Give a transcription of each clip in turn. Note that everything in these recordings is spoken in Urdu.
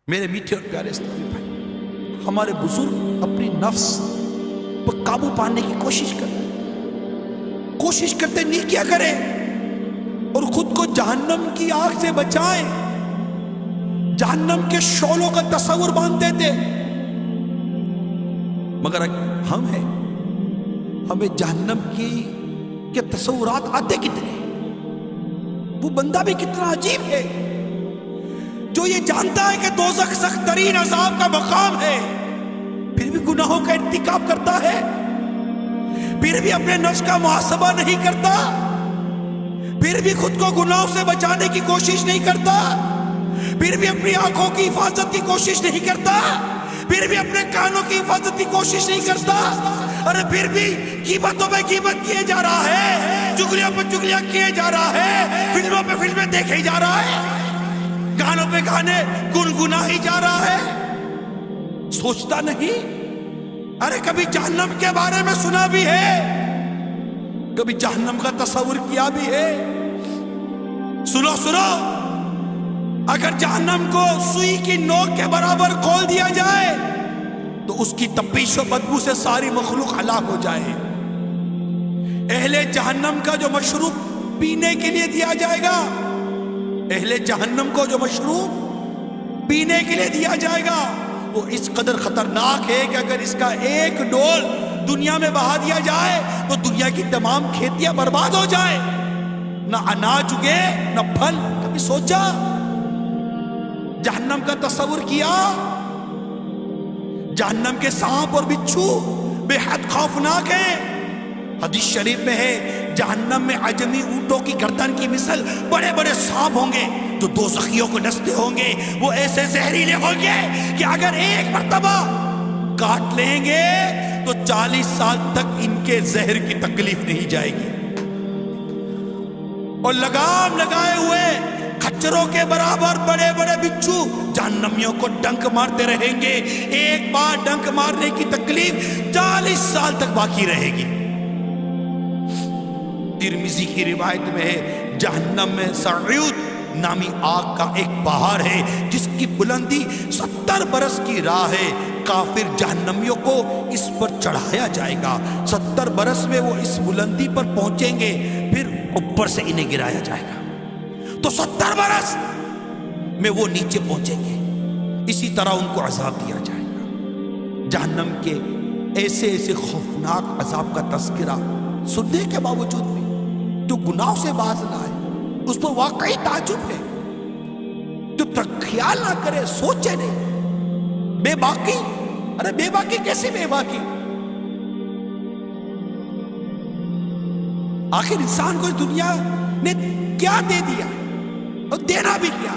میرے میٹھے اور پیارے اسلامی بھائی، ہمارے بزرگ اپنی نفس پر قابو پانے کی کوشش کرتے نیکیاں کریں اور خود کو جہنم کی آگ سے بچائیں، جہنم کے شعلوں کا تصور باندھتے تھے، مگر ہم ہیں، ہمیں جہنم کے تصورات آتے کتنے، وہ بندہ بھی کتنا عجیب ہے جو یہ جانتا ہے کہ دوزخ سخت ترین عذاب کا مقام ہے، پھر بھی گناہوں کا ارتکاب کرتا ہے، پھر بھی اپنے نفس کا محاسبہ نہیں کرتا، پھر بھی خود کو گناہوں سے بچانے کی کوشش نہیں کرتا، پھر بھی اپنی آنکھوں کی حفاظت کی کوشش نہیں کرتا، پھر بھی اپنے کانوں کی حفاظت کی کوشش نہیں کرتا، ارے پھر بھی غیبتوں پہ غیبت کیے جا رہا ہے، چغلیوں پہ چغلیاں کیے جا رہا ہے، فلموں پہ فلمیں دیکھے جا رہا ہے، گانوں پہ گانے گنگنا ہی جا رہا ہے، سوچتا نہیں، ارے کبھی جہنم کے بارے میں سنا بھی ہے، کبھی جہنم کا تصور کیا بھی ہے۔ سنو اگر جہنم کو سوئی کی نوک کے برابر کھول دیا جائے تو اس کی تپش و بدبو سے ساری مخلوق ہلاک ہو جائے۔ اہل جہنم کا جو مشروب پینے کے لیے دیا جائے گا، اہل جہنم کو جو مشروب پینے کے لیے دیا جائے گا وہ اس قدر خطرناک ہے کہ اگر اس کا ایک ڈول دنیا میں بہا دیا جائے تو دنیا کی تمام کھیتیاں برباد ہو جائے، نہ اناج اگے نہ پھل۔ کبھی سوچا جہنم کا تصور کیا؟ جہنم کے سانپ اور بچھو بے حد خوفناک ہیں۔ حدیث شریف میں ہے جہنم میں عجمی اونٹوں کی گردن کی مثل بڑے بڑے سانپ ہوں گے جو دوزخیوں کو ڈستے ہوں گے، وہ ایسے زہریلے ہوں گے کہ اگر ایک مرتبہ کاٹ لیں گے تو 40 سال تک ان کے زہر کی تکلیف نہیں جائے گی، اور لگام لگائے ہوئے کھچروں کے برابر بڑے بڑے بچھو جہنمیوں کو ڈنک مارتے رہیں گے، ایک بار ڈنک مارنے کی تکلیف 40 سال تک باقی رہے گی۔ ترمذی کی روایت میں ہے جہنم میں سعود نامی آگ کا ایک پہاڑ ہے جس کی بلندی 70 برس کی راہ ہے، کافر جہنمیوں کو اس پر چڑھایا جائے گا، 70 برس میں وہ اس بلندی پر پہنچیں گے، پھر اوپر سے انہیں گرایا جائے گا تو 70 برس میں وہ نیچے پہنچیں گے، اسی طرح ان کو عذاب دیا جائے گا۔ جہنم کے ایسے خوفناک عذاب کا تذکرہ سننے کے باوجود بھی جو گناہوں سے باز نہ آئے اس پر واقعی تعجب ہے، جو تک خیال نہ کرے، سوچے نہیں، بے باکی، ارے بے باکی کیسی بے باکی؟ آخر انسان کو اس دنیا نے کیا دے دیا اور دینا بھی کیا؟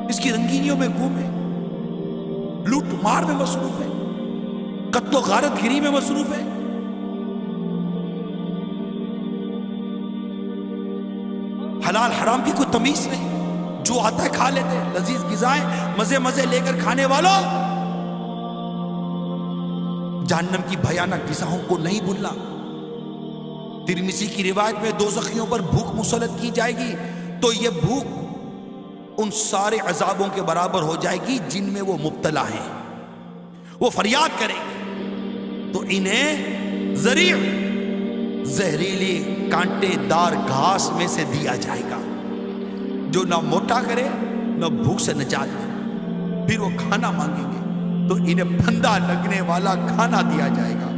اس کی رنگینیوں میں گھومے، لوٹ مار میں مصروف ہے، قتل و غارت گری میں مصروف ہے، حلال حرام کی کوئی تمیز نہیں، جو آتا ہے کھا لیتے، لذیذ غذائیں مزے لے کر کھانے والوں، جہنم کی بھیانک غذاؤں کو نہیں بھولنا۔ ترمذی کی روایت میں دوزخیوں پر بھوک مسلط کی جائے گی تو یہ بھوک ان سارے عذابوں کے برابر ہو جائے گی جن میں وہ مبتلا ہیں، وہ فریاد کریں گے تو انہیں زہریلی کانٹے دار گھاس میں سے دیا جائے گا جو نہ موٹا کرے نہ بھوک سے نجات دے، پھر وہ کھانا مانگیں گے تو انہیں پھندا لگنے والا کھانا دیا جائے گا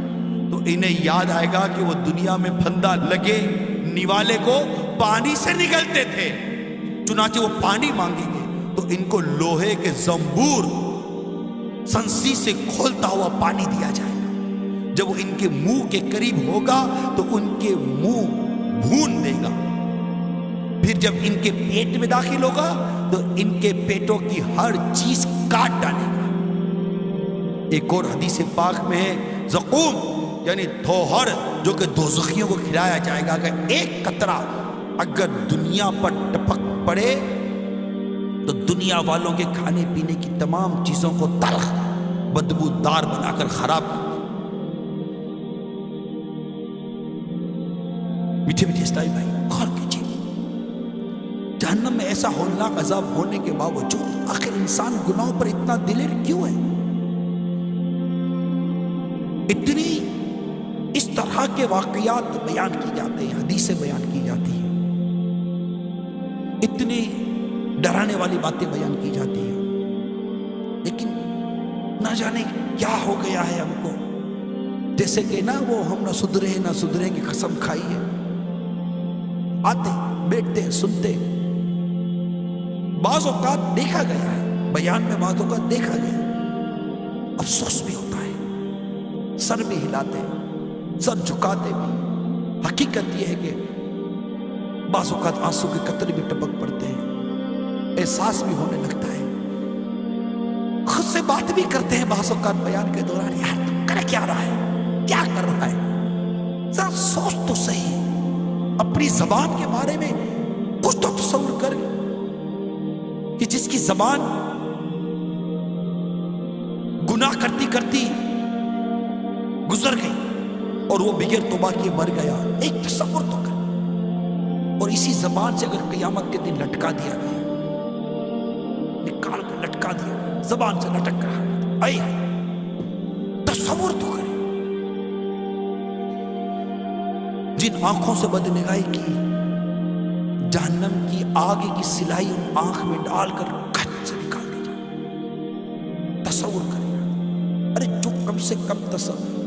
تو انہیں یاد آئے گا کہ وہ دنیا میں پھندا لگے نوالے کو پانی سے نگلتے تھے، چنانچہ وہ پانی مانگیں گے تو ان کو لوہے کے زنبور سنسی سے کھولتا ہوا پانی دیا جائے گا، جب وہ ان کے منہ کے قریب ہوگا تو ان کے منہ بھون دے گا، پھر جب ان کے پیٹ میں داخل ہوگا تو ان کے پیٹوں کی ہر چیز کاٹ ڈالے گا۔ ایک اور حدیث پاک میں ہے زقوم یعنی تھوہر جو کہ دوزخیوں کو کھلایا جائے گا کہ ایک قطرہ اگر دنیا پر ٹپک پڑے تو دنیا والوں کے کھانے پینے کی تمام چیزوں کو تلخ بدبودار بنا کر خراب کر دے۔ میٹھے اسلامی بھائی غور کیجیے، جہنم میں ایسا ہولناک عذاب ہونے کے باوجود آخر انسان گناہوں پر اتنا دلیر کیوں ہے؟ اتنی اس طرح کے واقعات بیان کی جاتے ہیں، حدیثیں بیان کی جاتی ہیں، اتنی ڈرانے والی باتیں بیان کی جاتی ہیں، لیکن نہ جانے کیا ہو گیا ہے ہم کو، جیسے کہ نا وہ ہم نہ سدھریں کی قسم کھائی ہے، آتے بیٹھتے سنتے، بعض اوقات دیکھا گیا ہے بیان میں، بعض اوقات دیکھا گیا، افسوس بھی ہوتا ہے، سر بھی ہلاتے سر جھکاتے بھی، حقیقت یہ ہے کہ بعض اوقات آنسو کے قطرے بھی ٹپک پڑتے ہیں، احساس بھی ہونے لگتا ہے، خود سے بات بھی کرتے ہیں بعض اوقات بیان کے دوران، یار تو کر کیا رہا ہے، کیا کر رہا ہے، ذرا سوچ تو صحیح، اپنی زبان کے بارے میں کچھ تو تصور کر کہ جس کی زبان گناہ کرتی کرتی گزر گئی اور وہ بغیر توبہ کیے مر گیا، ایک تصور تو کر، اور اسی زبان سے اگر قیامت کے دن لٹکا دیا گیا، نکال کر لٹکا دیا، زبان سے لٹک رہا ہے، اے تصور تو کرے، جن آنکھوں سے بدنگاہی کی، جہنم کی آگ کی سلائی ان آنکھ میں ڈال کر کچ سے نکال دی جائے، تصور کرے، ارے جو کم سے کم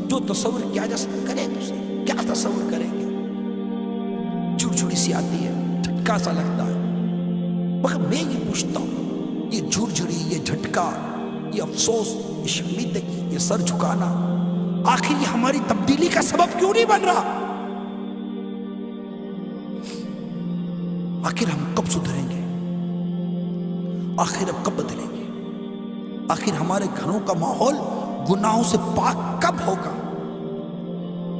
جو تصور کیا جا سکتا کرے، کیا تصور کریں گے، جھڑ سی آتی ہے، جھٹکا سا لگتا ہے، مگر میں یہ پوچھتا ہوں، یہ جھڑ یہ جھٹکا، یہ افسوس، یہ شرمندگی، یہ سر جھکانا، آخر یہ ہماری تبدیلی کا سبب کیوں نہیں بن رہا؟ آخر ہم کب سدھریں گے؟ آخر اب کب بدلیں گے؟ آخر ہمارے گھروں کا ماحول گناہوں سے پاک کب ہوگا؟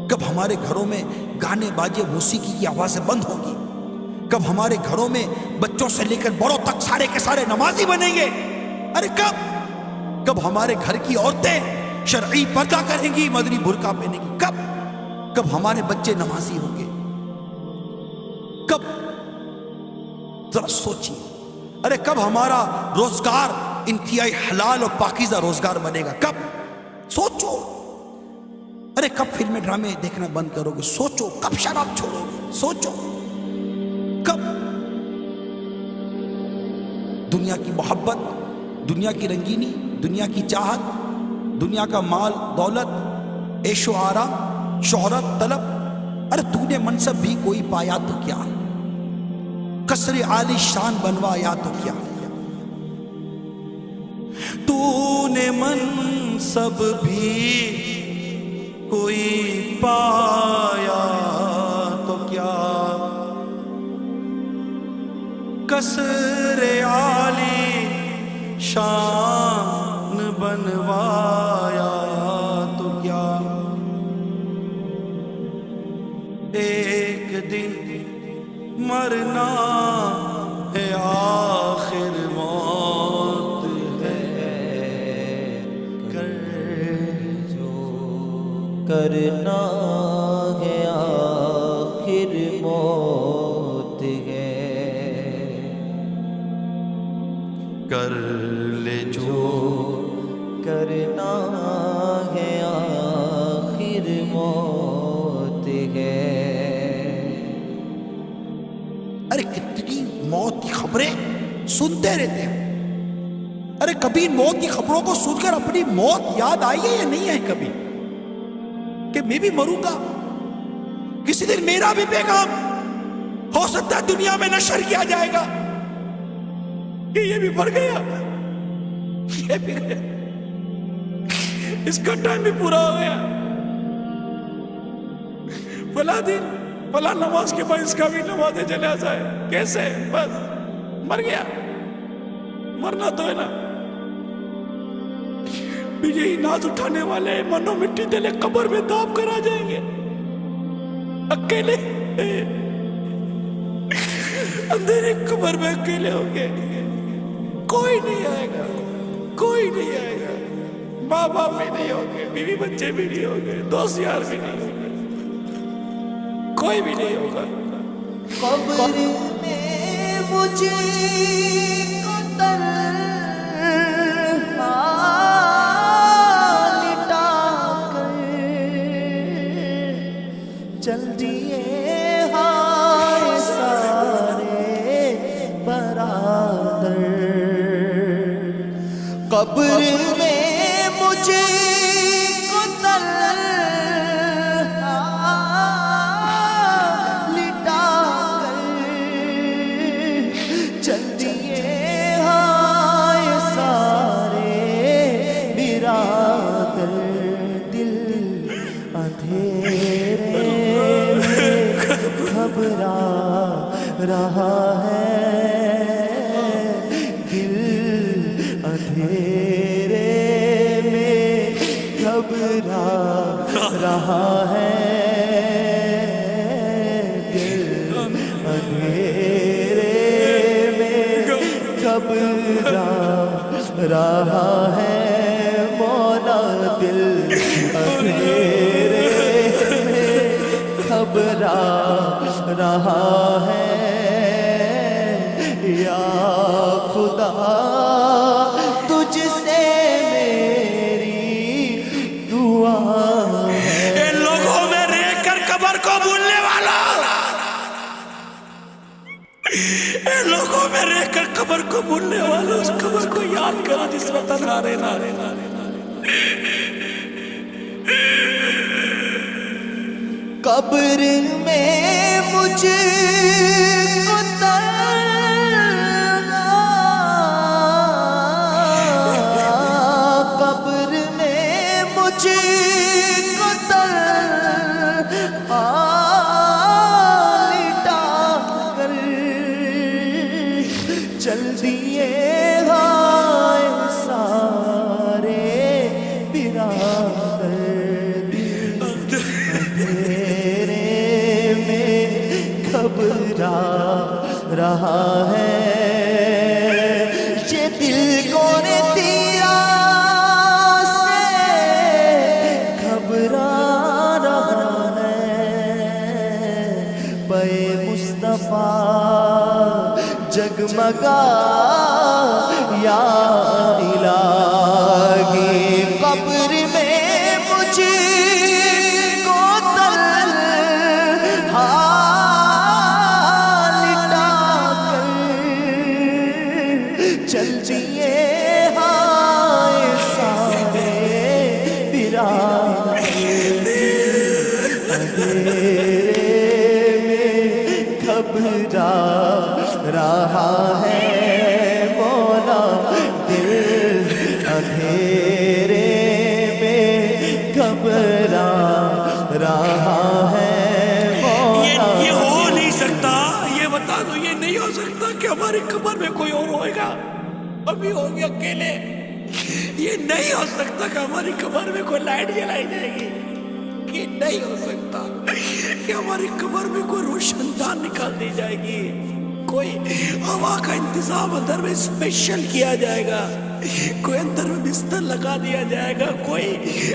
کب ہمارے گھروں میں گانے باجے موسیقی کی آوازیں بند ہوگی؟ کب ہمارے گھروں میں بچوں سے لے کر بڑوں تک سارے کے سارے نمازی بنیں گے؟ ارے کب ہمارے گھر کی عورتیں شرعی پردہ کریں گی، مدنی برقع پہنیں گی؟ کب ہمارے بچے نمازی ہوں گے؟ کب؟ ذرا سوچیے، ارے کب ہمارا روزگار انتہائی حلال اور پاکیزہ روزگار بنے گا؟ کب؟ سوچو، ارے کب فلمیں ڈرامے دیکھنا بند کرو گے؟ سوچو، کب شراب چھوڑو گے؟ سوچو، کب؟ دنیا کی محبت، دنیا کی رنگینی، دنیا کی چاہت، دنیا کا مال دولت، عیش و آرام، شہرت طلب، ارے تو نے منصب بھی کوئی پایا تو کیا، قصر عالی شان بنوایا تو کیا، تو نے منصب بھی کوئی پایا تو کیا، قصر عالی شان بنوایا تو کیا، ایک دن مرنا ہے، آخر موت ہے، کرنا ہے آخر موت ہے، کر لے جو کرنا ہے آخر موت ہے۔ ارے کتنی موت کی خبریں سنتے رہتے ہیں، ارے کبھی موت کی خبروں کو سن کر اپنی موت یاد آئی ہے یا نہیں آئی کبھی؟ کہ میں بھی مروں گا، کسی دن میرا بھی پیغام ہو سکتا ہے دنیا میں نشر کیا جائے گا کہ یہ بھی مر گیا، یہ بھی گیا، اس کا ٹائم بھی پورا ہو گیا، فلاں دن فلاں نماز کے بعد اس کا بھی نماز جنازہ ہے، کیسے؟ بس مر گیا، مرنا تو ہے نا، بھی یہی ناز اٹھانے والے منو مٹی تلے قبر میں داب کر آ جائیں گے، اکیلے اندھیری قبر میں اکیلے ہوں گے، کوئی نہیں آئے گا، کوئی نہیں آئے گا، ماں باپ بھی نہیں ہوں گے، بیوی بچے بھی نہیں ہوں گے، دوست یار بھی نہیں ہوں گے، کوئی بھی نہیں ہوگا، قبر میں مجھ کو تنہا لٹا کر چل دیے ہائے سارے برادر، قبر میں مجھ کو تنہا لٹا کر چل دیے ہائے سارے برادر، دل اندھیرے میں گھبرا رہا ہے، دل اندھیرے میں گھبرا رہا ہے، دل اندھیرے میں گھبرا رہا ہے، مولا دل اندھیرے میں گھبرا رہا ہے، یا خدا تجھ سے میری دعا ہے۔ ان لوگوں میں رہ کر قبر کو بھولنے والا، ان لوگوں میں رہ کر قبر کو بھولنے والا، اس قبر کو یاد کرو جس میں تنہا رہنا۔ قبر میں مجھ کو تنہا، قبر میں مجھ کو تنہا لٹا کر چل دیے ہائے سارے برادر، گھبرا رہا ہے، یہ دل کون تیرا سے گھبرا رہا ہے، پے مصطفیٰ جگمگا یا الہی، قبر میں مجھ کو تنہا چل دیے ہائے سارے برادر، اندھیرے میں گھبرا رہا ہے، مولا دل اندھیرے میں گھبرا رہا ہے، مولا یہ ہو نہیں سکتا، یہ بتا دو، یہ نہیں ہو سکتا کہ ہماری قبر میں کوئی اور ہوئے گا، ابھی ہوں گے اکیلے۔ یہ نہیں ہو سکتا کہ ہماری قبر میں کوئی لائٹ جلائی جائے گی، یہ نہیں ہو سکتا کہ ہماری قبر میں کوئی روشن دان نکال دی جائے گی، کوئی ہوا کا انتظام اندر میں اسپیشل کیا جائے گا، کوئی اندر میں بستر لگا دیا جائے گا، کوئی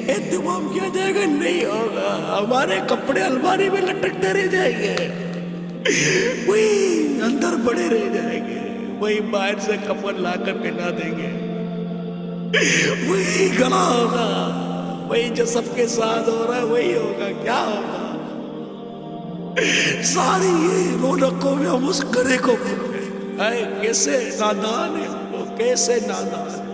اہتمام کیا جائے گا، نہیں ہوگا۔ ہمارے کپڑے الماری میں لٹکتے رہ جائیں گے، وہی اندر بڑے رہ جائیں گے، وہی باہر سے کپڑ لا کر پہنا دیں گے، وہی گلا ہوگا، وہی جو سب کے ساتھ ہو رہا ہے وہی ہوگا، کیا ہوگا؟ ساری یہ رونقوں میں ہم اس گڑھے کو بھول گئے۔ کیسے نادان ہے وہ، کیسے نادان ہے۔